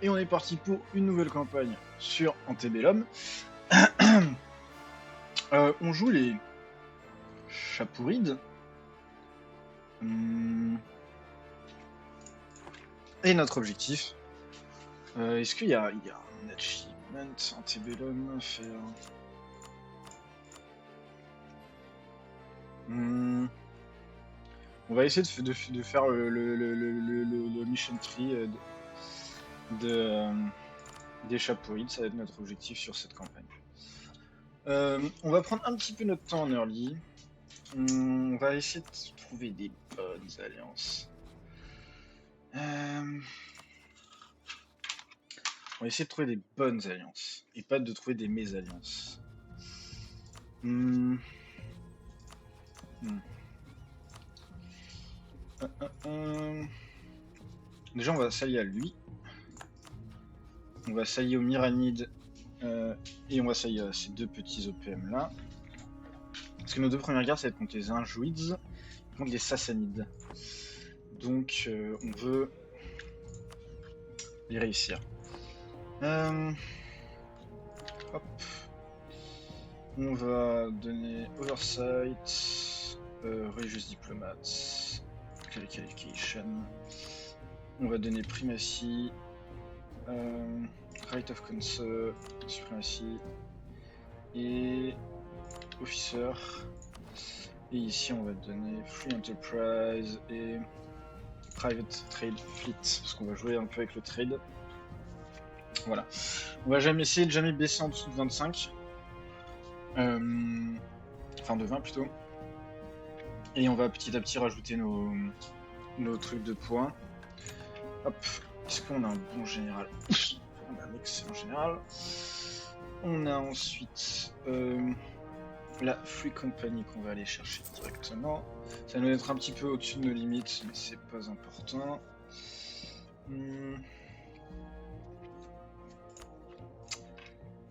Et on est parti pour une nouvelle campagne sur Antebellum. On joue les Chapourides. Et notre objectif. Est-ce qu'il y a un achievement Antebellum à faire? On va essayer de faire le mission tree des Chapourides. Ça va être notre objectif sur cette campagne. On va prendre un petit peu notre temps en early. On va essayer de trouver des bonnes alliances. On va essayer de trouver des bonnes alliances et pas de trouver des mésalliances. Déjà, on va s'allier à lui. On va s'allier au Myranide et on va s'allier à ces deux petits OPM là. Parce que nos deux premières guerres, ça va être contre les Injuids et contre les Sassanides. Donc, on veut y réussir. Hop. On va donner Oversight, Religious Diplomate, Clerical Education. On va donner Primacy, Right of Council, Supremacy et Officer. Et ici on va donner Free Enterprise et Private Trade Fleet, parce qu'on va jouer un peu avec le trade. Voilà. On va jamais essayer de jamais baisser en dessous de 25. Enfin de 20 plutôt. Et on va petit à petit rajouter nos trucs de points. Hop. Est-ce qu'on a un bon général? On a un excellent général. On a ensuite la Free Company qu'on va aller chercher directement. Ça nous mettra un petit peu au-dessus de nos limites, mais c'est pas important.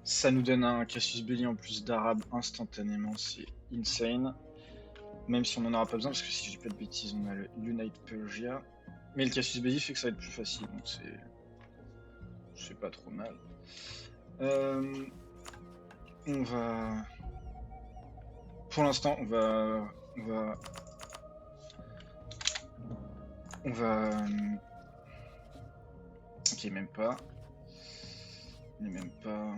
Ça nous donne un Cassius Belli en plus d'arabe instantanément, c'est insane. Même si on n'en aura pas besoin, parce que si je dis pas de bêtises, on a le Unite Persia. Mais le Cassius Belli fait que ça va être plus facile, donc c'est pas trop mal. On va... Pour l'instant, on va... Ok, même pas. Il n'est même pas...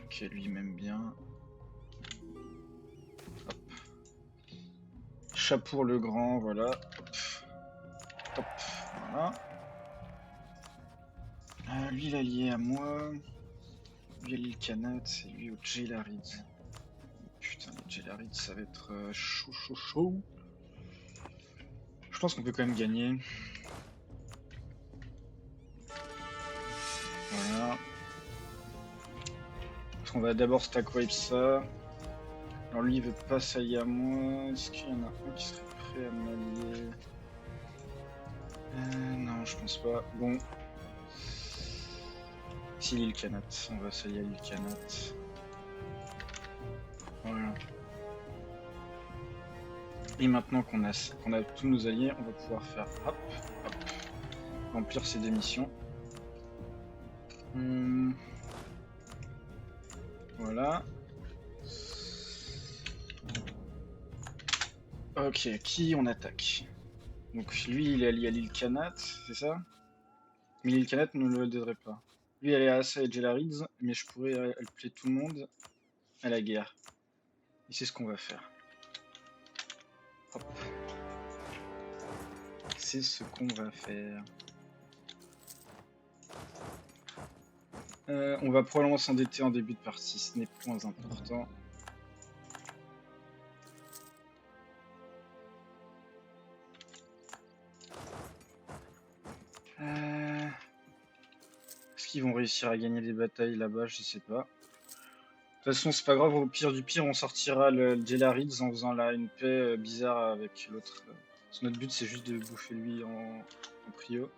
Ok, lui il m'aime bien. Hop. Chapour le grand, voilà. Hop. Hop, voilà. Lui il est allié à moi. Lui il a l'île Kanat et lui au Jelarids. Putain, les Jelarids ça va être chaud. Je pense qu'on peut quand même gagner. Voilà. Parce qu'on va d'abord stack wipe ça. Alors lui il veut pas s'allier à moi. Est-ce qu'il y en a un qui serait prêt à m'allier? Non, je pense pas. Bon. Si l'île Kanat, on va s'allier à l'île Kanat. Voilà. Et maintenant qu'on a tous nos alliés, on va pouvoir faire hop, hop, remplir ces deux missions. Voilà. Ok, qui on attaque? Donc lui il est allié à l'île Kanat, c'est ça? Mais l'île Kanat ne le aiderait pas. Lui elle est à Assa et Jelarids, mais je pourrais appeler tout le monde à la guerre. Et c'est ce qu'on va faire. Hop. C'est ce qu'on va faire. On va probablement s'endetter en début de partie, ce n'est point important. Est-ce qu'ils vont réussir à gagner des batailles là-bas? Je sais pas. De toute façon, c'est pas grave, au pire du pire, on sortira le Jelarids en faisant là une paix bizarre avec l'autre. Notre but, c'est juste de bouffer lui en prio.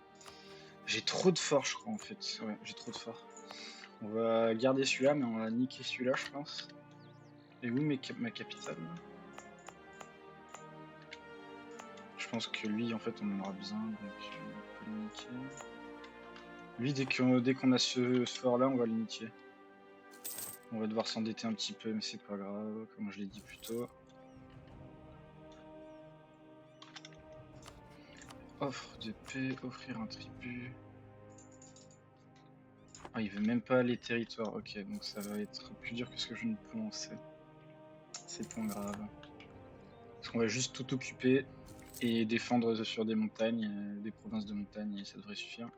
J'ai trop de forts, je crois, en fait. Ouais, j'ai trop de forts. On va garder celui-là, mais on va niquer celui-là, je pense. Et où ma capitale? Je pense que lui, en fait, on en aura besoin, donc on peut le niquer. Lui, dès qu'on a ce fort-là, on va l'initier. On va devoir s'endetter un petit peu, mais c'est pas grave, comme je l'ai dit plus tôt. Offre de paix, offrir un tribut. Ah, il veut même pas les territoires. Ok, donc ça va être plus dur que ce que je ne pensais. C'est pas grave. Parce qu'on va juste tout occuper et défendre sur des montagnes, des provinces de montagne, et ça devrait suffire.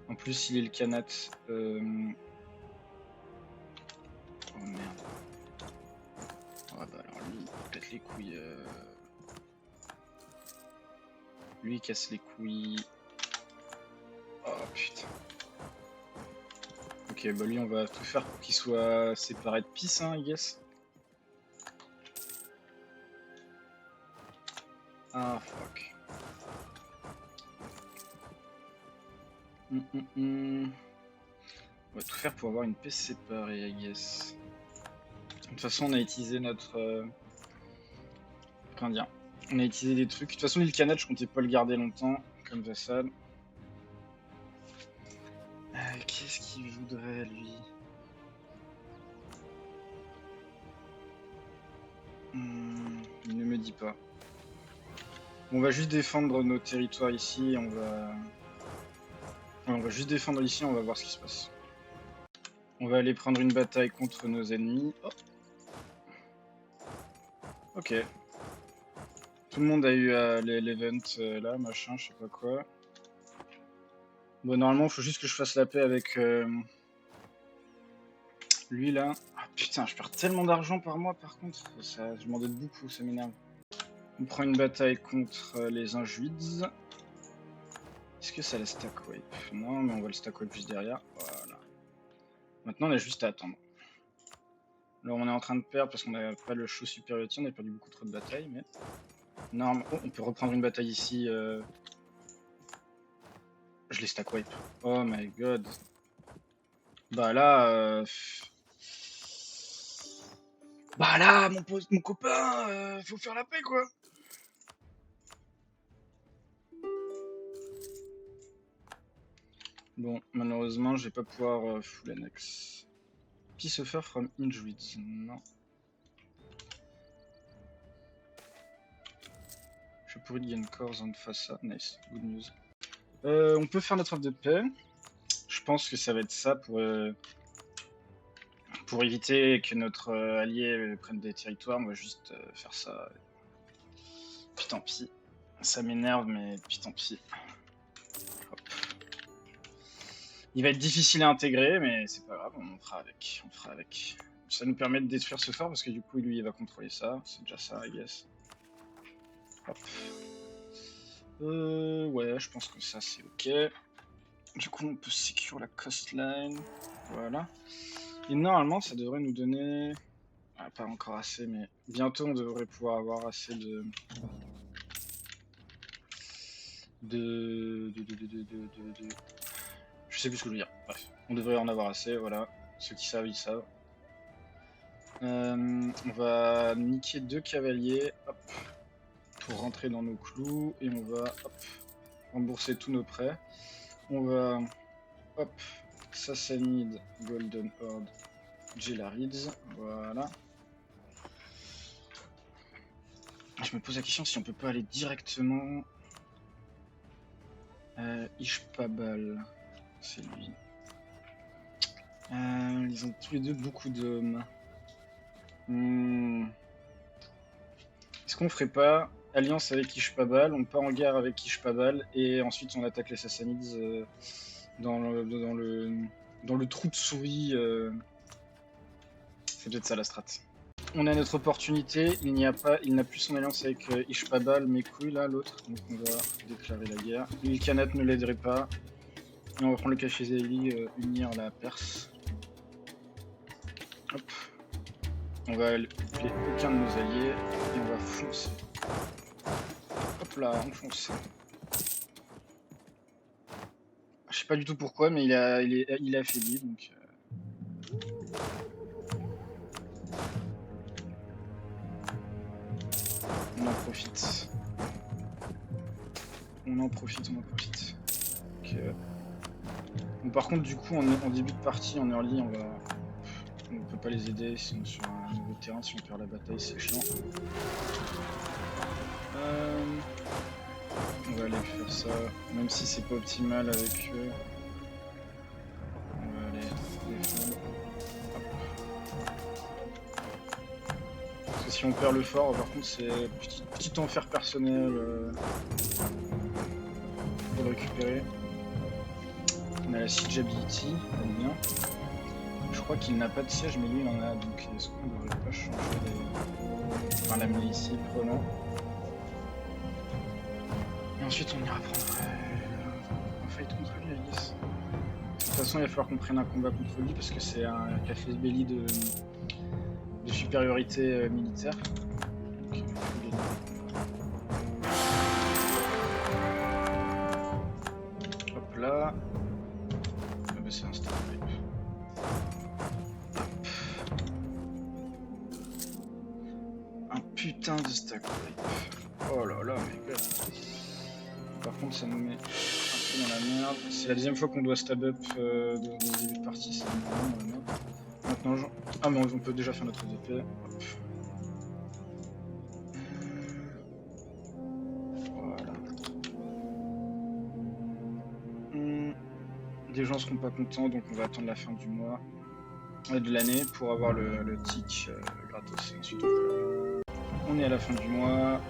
En plus, il est le Khanat. Oh merde. Ah bah alors lui, il pète les couilles. Lui, il casse les couilles. Oh putain. Ok, bah lui, on va tout faire pour qu'il soit séparé de Peace, hein, I guess. Ah, fuck. On va tout faire pour avoir une paix séparée, I guess. De toute façon, on a utilisé notre... comment dire? On a utilisé des trucs. De toute façon, l'île Khanat, je comptais pas le garder longtemps, comme vassal. Qu'est-ce qu'il voudrait, lui? Il ne me dit pas. On va juste défendre nos territoires ici, on va... Ouais, on va juste défendre ici, on va voir ce qui se passe. On va aller prendre une bataille contre nos ennemis. Oh. Ok. Tout le monde a eu l'event là, machin, je sais pas quoi. Bon, normalement, il faut juste que je fasse la paix avec lui là. Ah, putain, je perds tellement d'argent par mois par contre. Ça, je m'en donne beaucoup, ça m'énerve. On prend une bataille contre les Injuids. Est-ce que ça la stack wipe? Non, mais on va le stack wipe juste derrière. Voilà. Maintenant, on a juste à attendre. Là, on est en train de perdre parce qu'on n'a pas le show superiority, on a perdu beaucoup trop de batailles, mais... Non, oh, on peut reprendre une bataille ici. Je les stack wipe. Oh my god. Bah là... Bah là, mon copain, faut faire la paix, quoi. Bon, malheureusement, je vais pas pouvoir full annex. Peace offer from Injuries. Non. Je pourrais gain cores on Fassa. Nice, good news. On peut faire notre offre de paix. Je pense que ça va être ça pour éviter que notre allié prenne des territoires. On va juste faire ça. Puis tant pis. Ça m'énerve, mais puis tant pis. Hop. Il va être difficile à intégrer, mais c'est pas grave, on fera avec. On fera avec. Ça nous permet de détruire ce fort parce que du coup, lui, il va contrôler ça. C'est déjà ça, I guess. Hop. Ouais, je pense que ça, c'est ok. Du coup, on peut secure la coastline. Voilà. Et normalement, ça devrait nous donner... Ah, pas encore assez, mais bientôt, on devrait pouvoir avoir assez de... Je sais plus ce que je veux dire. Bref, on devrait en avoir assez, voilà. Ceux qui savent, ils savent. On va niquer 2 cavaliers, hop, pour rentrer dans nos clous, et on va, hop, rembourser tous nos prêts. On va, hop, Sassanid, Golden Horde, Jelarids, voilà. Je me pose la question si on peut pas aller directement... Ishpabal, c'est lui. Ils ont tous les deux beaucoup d'hommes. Est-ce qu'on ferait pas alliance avec Ishpabal, on part en guerre avec Ishpabal et ensuite on attaque les Sassanides dans le trou de souris. C'est peut-être ça la strat. On a notre opportunité, il n'a plus son alliance avec Ishpabal, mais couilles là, l'autre, donc on va déclarer la guerre. L'île Khanat ne l'aiderait pas. Et on va prendre le Cachezeli, unir la Perse. Hop. On va appeler aucun de nos alliés et on va foncer. Hop là, on fonce. Je sais pas du tout pourquoi, mais il est affaibli, donc... On en profite. On en profite. Ok. Bon, par contre, du coup, en début de partie, en early, on peut pas les aider, sinon sur un nouveau terrain, si on perd la bataille, c'est chiant. On va aller faire ça, même si c'est pas optimal avec eux. On va aller défendre. Hop. Parce que si on perd le fort, par contre, c'est petit enfer personnel pour le récupérer. On a la siege ability, elle est bien. Je crois qu'il n'a pas de siège, mais lui il en a, donc est-ce qu'on ne devrait pas changer enfin, l'amener ici, prenant. Et ensuite on ira prendre un fight contre lui, I guess. De toute façon, il va falloir qu'on prenne un combat contre lui parce que c'est un café belly de supériorité militaire. Donc, il faut gagner. Hop là. Ah bah, c'est un start. Un putain de stack. Oh là là, mais gars. Par contre, ça nous met un peu dans la merde. C'est la deuxième fois qu'on doit stab up dans le début de partie, c'est vraiment dans la merde. Maintenant, ah, mais on peut déjà faire notre DP. Hop. Voilà. Des gens seront pas contents, donc on va attendre la fin du mois, de l'année, pour avoir le tic gratos. Et ensuite, on est à la fin du mois.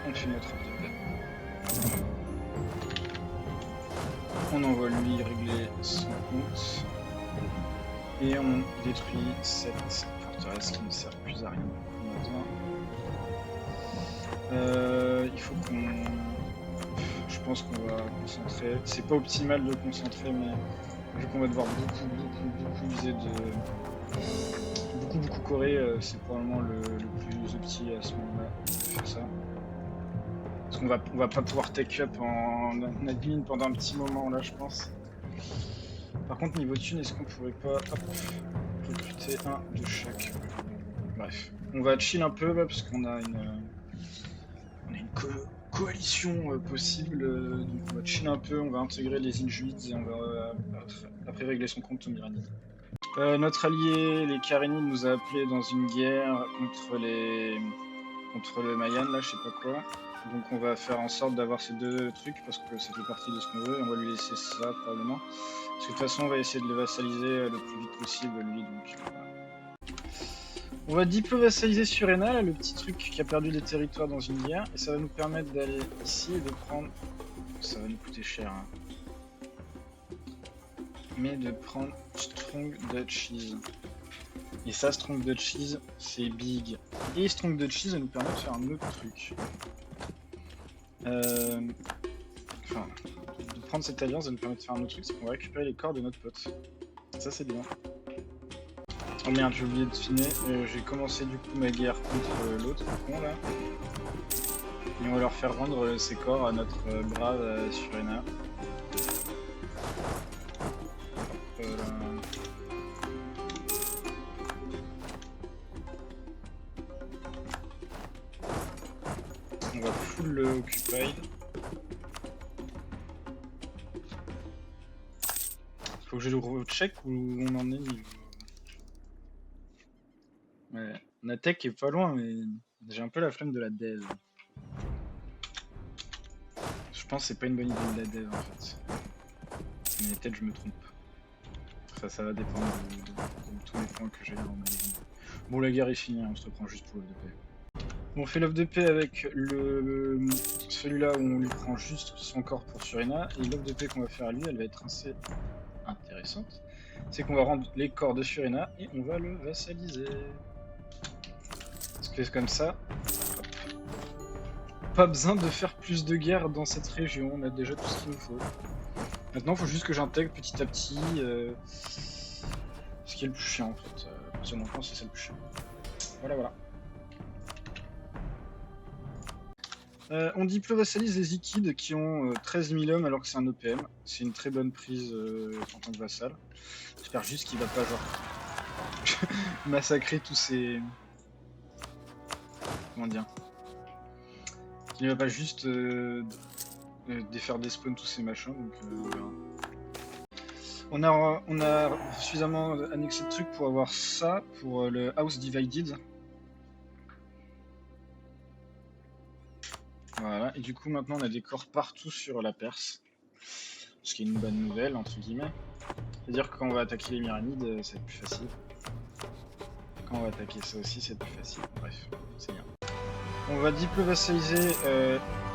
On fait notre DP. On envoie lui régler son compte. Et on détruit cette forteresse qui ne sert plus à rien. Il faut qu'on... Je pense qu'on va concentrer. C'est pas optimal de concentrer, mais vu qu'on va devoir beaucoup viser de... Beaucoup Corée, c'est probablement le plus opti à ce moment-là de faire ça. Parce qu'on va pas pouvoir take up en admin pendant un petit moment là, je pense. Par contre, niveau thune, est-ce qu'on pourrait pas recruter un de chaque? Bref, on va chill un peu là, parce qu'on a une coalition possible, donc on va chill un peu, on va intégrer les Injuids et on va après régler son compte au Mirani. Notre allié, les Karenni, nous a appelé dans une guerre contre le Mayan, là, je sais pas quoi. Donc on va faire en sorte d'avoir ces deux trucs parce que ça fait partie de ce qu'on veut et on va lui laisser ça probablement. Parce que de toute façon on va essayer de le vassaliser le plus vite possible lui, donc voilà. On va diplo-vassaliser Surena, là, le petit truc qui a perdu des territoires dans une guerre, et ça va nous permettre d'aller ici et de prendre... Ça va nous coûter cher, hein. Mais de prendre Strong Duchies. Et ça, Strong Duchies, c'est big. Et Strong Duchies va nous permettre de faire un autre truc. Enfin, de prendre cette alliance va nous permettre de faire un autre truc, c'est qu'on va récupérer les corps de notre pote. Ça, c'est bien. Oh merde, j'ai oublié de finir. J'ai commencé du coup ma guerre contre l'autre con là. Et on va leur faire rendre ses corps à notre brave Surena. On va full le occupied. Faut que je le check où on en est niveau. Ouais, la tech est pas loin, mais j'ai un peu la flemme de la dev. Je pense que c'est pas une bonne idée de la dev en fait. Mais peut-être je me trompe. Enfin, ça va dépendre de tous les points que j'ai dans ma ligne. Bon, la guerre est finie, on se reprend juste pour l'OF2P. On fait l'OF2P avec celui-là où on lui prend juste son corps pour Surena. Et l'OF2P qu'on va faire à lui, elle va être assez intéressante. C'est qu'on va rendre les corps de Surena et on va le vassaliser. Parce que c'est comme ça. Pas besoin de faire plus de guerres dans cette région, on a déjà tout ce qu'il nous faut. Maintenant, il faut juste que j'intègre petit à petit ce qui est le plus chiant en fait. À partir de maintenant, c'est ça le plus chiant. Voilà, voilà. On diplo-vassalise les Ikides qui ont 13 000 hommes alors que c'est un OPM. C'est une très bonne prise en tant que vassal. J'espère juste qu'il va pas genre massacrer tous ces... Comment dire? Il ne va pas juste défaire des spawns, tous ces machins, donc on verra. On a suffisamment annexé de trucs pour avoir ça, pour le House Divided. Voilà, et du coup maintenant on a des corps partout sur la Perse. Ce qui est une bonne nouvelle, entre guillemets. C'est-à-dire que quand on va attaquer les Myranides, ça va être plus facile. Quand on va attaquer ça aussi, c'est plus facile. Bref, c'est bien. On va diplo-vassaliser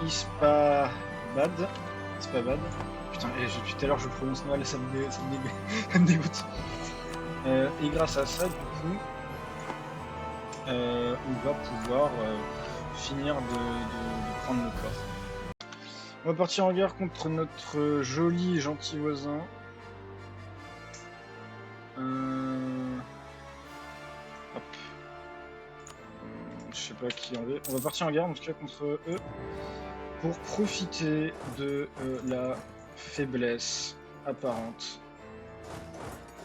Ispabad. Ispabad. Putain, depuis tout à l'heure je prononce mal, ça me dégoûte. Et grâce à ça, du coup, on va pouvoir finir de prendre nos corps. On va partir en guerre contre notre joli et gentil voisin. Hop. Je sais pas qui on est. On va partir en guerre en tout cas contre eux pour profiter de la faiblesse apparente.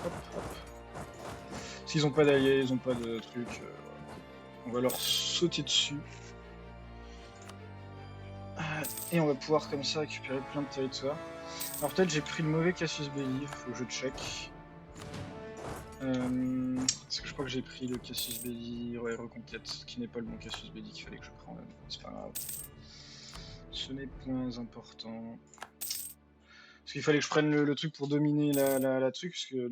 Hop, hop. Parce qu'ils ont pas d'alliés, ils ont pas de trucs. On va leur sauter dessus. Et on va pouvoir comme ça récupérer plein de territoires. Alors peut-être j'ai pris le mauvais Cassius Belli, faut que je check. Parce que je crois que j'ai pris le Cassius Belli reconquête, qui n'est pas le bon Cassius Belli qu'il fallait que je prenne. C'est pas grave. Ce n'est point important. Parce qu'il fallait que je prenne le truc pour dominer la truc, parce que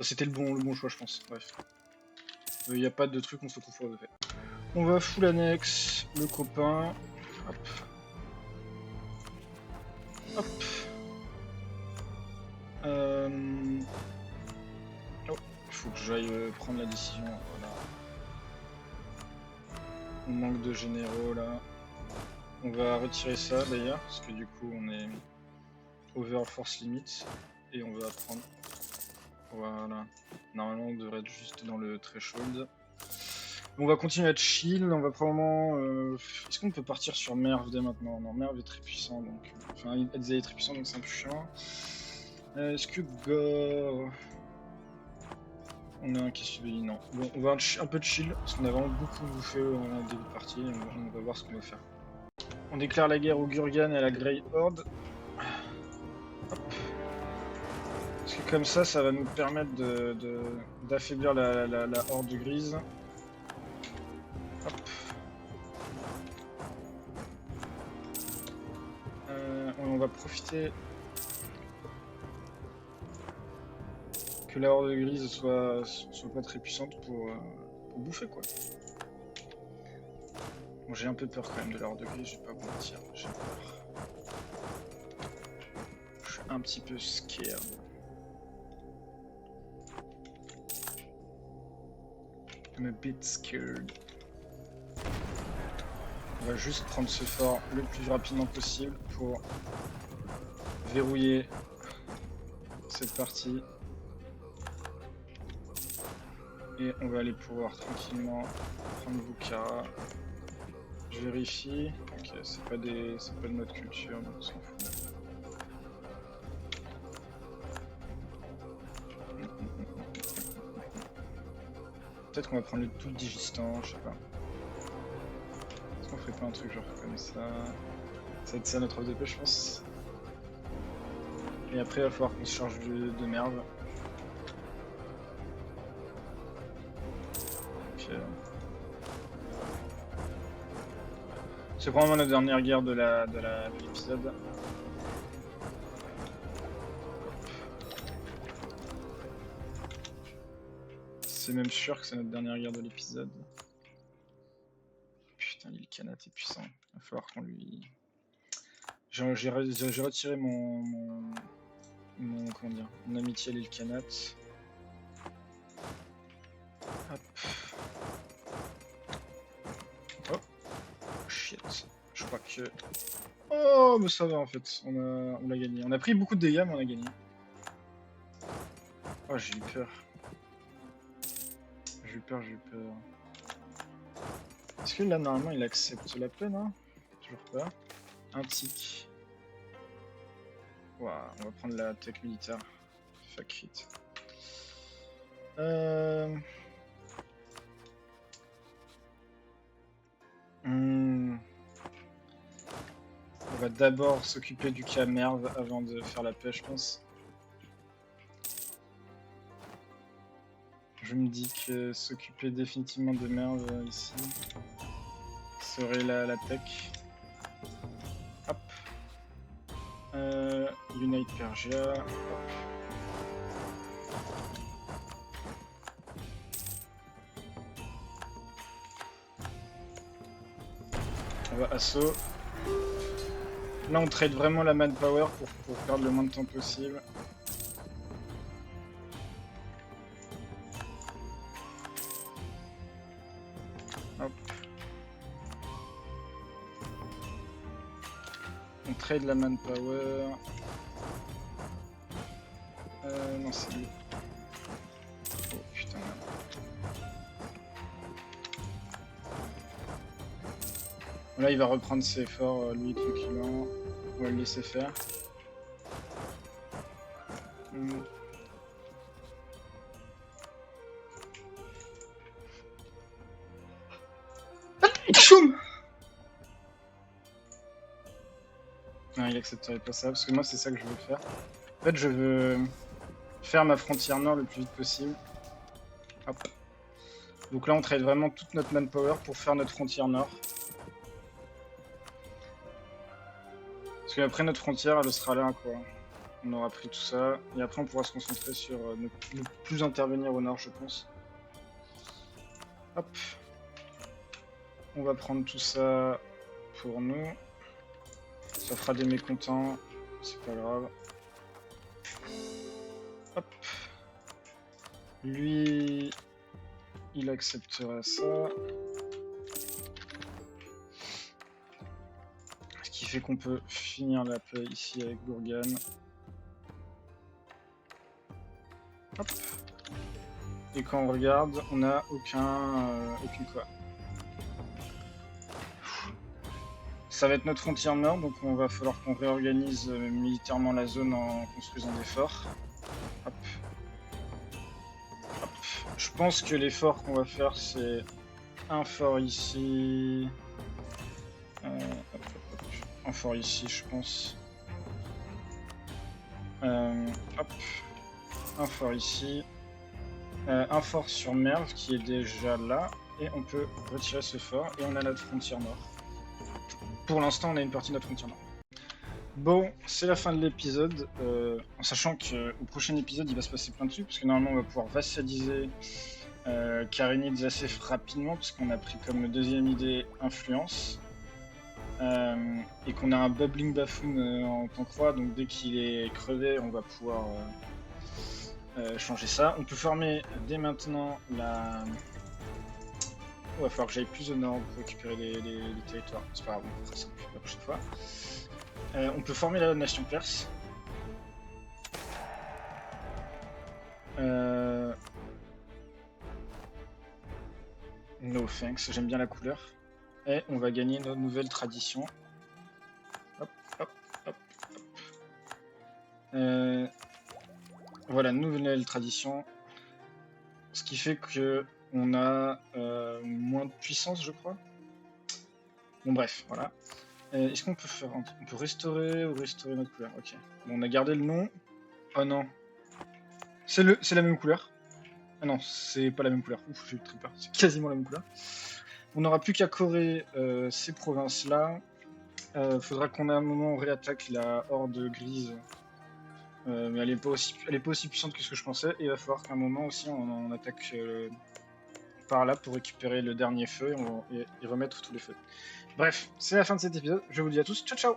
c'était le bon choix, je pense. Bref. Il n'y a pas de truc, on se retrouve pour de fait. On va full annexe, le copain. Hop. Hop. Oh, faut que j'aille prendre la décision. Voilà. On manque de généraux là. On va retirer ça d'ailleurs, parce que du coup on est over force limit. Et on va prendre. Voilà. Normalement on devrait être juste dans le threshold. On va continuer à être chill, on va probablement... Est-ce qu'on peut partir sur Merv dès maintenant? Non, Merv est très puissant, donc... Enfin, Edzai est très puissant, donc c'est un peu chiant. Est-ce que Gore... On a un Cassius Belli? Non. Bon, on va un peu de chill, parce qu'on a vraiment beaucoup bouffé en début de partie, on va voir ce qu'on va faire. On déclare la guerre au Gurgan et à la Grey Horde. Hop. Parce que comme ça va nous permettre d'affaiblir la Horde grise. Hop. On va profiter que la horde grise soit pas très puissante pour bouffer quoi. Bon, j'ai un peu peur quand même de la horde grise, je vais pas vous mentir, j'ai peur. Je suis un petit peu scared. I'm a bit scared. On va juste prendre ce fort le plus rapidement possible pour verrouiller cette partie. Et on va aller pouvoir tranquillement prendre Bukhara. Je vérifie. Ok, c'est pas de notre culture, donc on s'en fout. Peut-être qu'on va prendre le tout digistant, je sais pas. Est-ce qu'on ferait pas un truc genre comme ça? Ça va être ça notre offre d'épée, je pense. Et après, il va falloir qu'on se charge de merde. Ok. C'est probablement la dernière guerre de l'épisode. C'est même sûr que c'est notre dernière guerre de l'épisode. Putain, l'île Kanat est puissant. Il va falloir qu'on lui... J'ai retiré mon comment dire, mon amitié à l'île Kanat. Hop. Oh. Shit. Je crois que... Oh, mais ça va en fait. On l'a gagné. On a pris beaucoup de dégâts, mais on a gagné. Oh, j'ai eu peur. J'ai eu peur. Est-ce que là, normalement, il accepte la peine, hein? Toujours pas. Un tic. Wow, on va prendre la tech militaire. Fuck it. On va d'abord s'occuper du cas Merve avant de faire la paix, je pense. Je me dis que s'occuper définitivement de Merve ici serait la tech. Hop. Unite Persia. Hop. On va assaut. Là on trade vraiment la manpower pour perdre le moins de temps possible. Hop. On trade la manpower. Non c'est lui. Oh putain. Là il va reprendre ses efforts lui tranquillement. On va le laisser faire. Choum. Non, il accepterait pas ça, parce que moi c'est ça que je veux faire. En fait je veux faire ma frontière nord le plus vite possible. Hop. Donc là on trade vraiment toute notre manpower pour faire notre frontière nord. Parce qu'après notre frontière elle sera là quoi. On aura pris tout ça, et après on pourra se concentrer sur ne plus intervenir au nord je pense. Hop. On va prendre tout ça pour nous. Ça fera des mécontents, c'est pas grave. Hop. Lui, il acceptera ça. Ce qui fait qu'on peut finir la paix ici avec Gourgan. Hop. Et quand on regarde, on n'a aucune quoi. Ça va être notre frontière nord, donc on va falloir qu'on réorganise militairement la zone en construisant des forts. Hop. Hop. Je pense que les forts qu'on va faire, c'est un fort ici. Un fort ici, je pense. Hop. Un fort ici. Un fort sur Merve qui est déjà là. Et on peut retirer ce fort. Et on a notre frontière nord. Pour l'instant, on a une partie de notre frontière nord. Bon, c'est la fin de l'épisode. En sachant qu'au prochain épisode, il va se passer plein de trucs. Parce que normalement, on va pouvoir vassaliser Khárinids assez rapidement. Parce qu'on a pris comme deuxième idée influence. Et qu'on a un Bubbling Buffoon en tant que roi, donc dès qu'il est crevé, on va pouvoir changer ça. On peut former dès maintenant la... Il va falloir que j'aille plus au nord pour récupérer les territoires. C'est pas grave, on fera ça la prochaine fois. On peut former la nation perse. No thanks, j'aime bien la couleur. Et on va gagner nos nouvelles traditions. Hop, hop, hop, hop. Voilà, nouvelle tradition. Ce qui fait que on a moins de puissance, je crois. Bon, bref, voilà. Est-ce qu'on peut faire... On peut restaurer ou restaurer notre couleur? Ok. Bon, on a gardé le nom. Oh non. C'est la même couleur. Ah non, c'est pas la même couleur. Ouf, j'ai eu très peur. C'est quasiment la même couleur. On n'aura plus qu'à Corée ces provinces-là. Faudra qu'on à un moment réattaque la horde grise. Mais elle est pas aussi puissante que ce que je pensais. Et il va falloir qu'à un moment aussi on attaque par là pour récupérer le dernier feu et remettre tous les feux. Bref, c'est la fin de cet épisode. Je vous dis à tous, ciao ciao!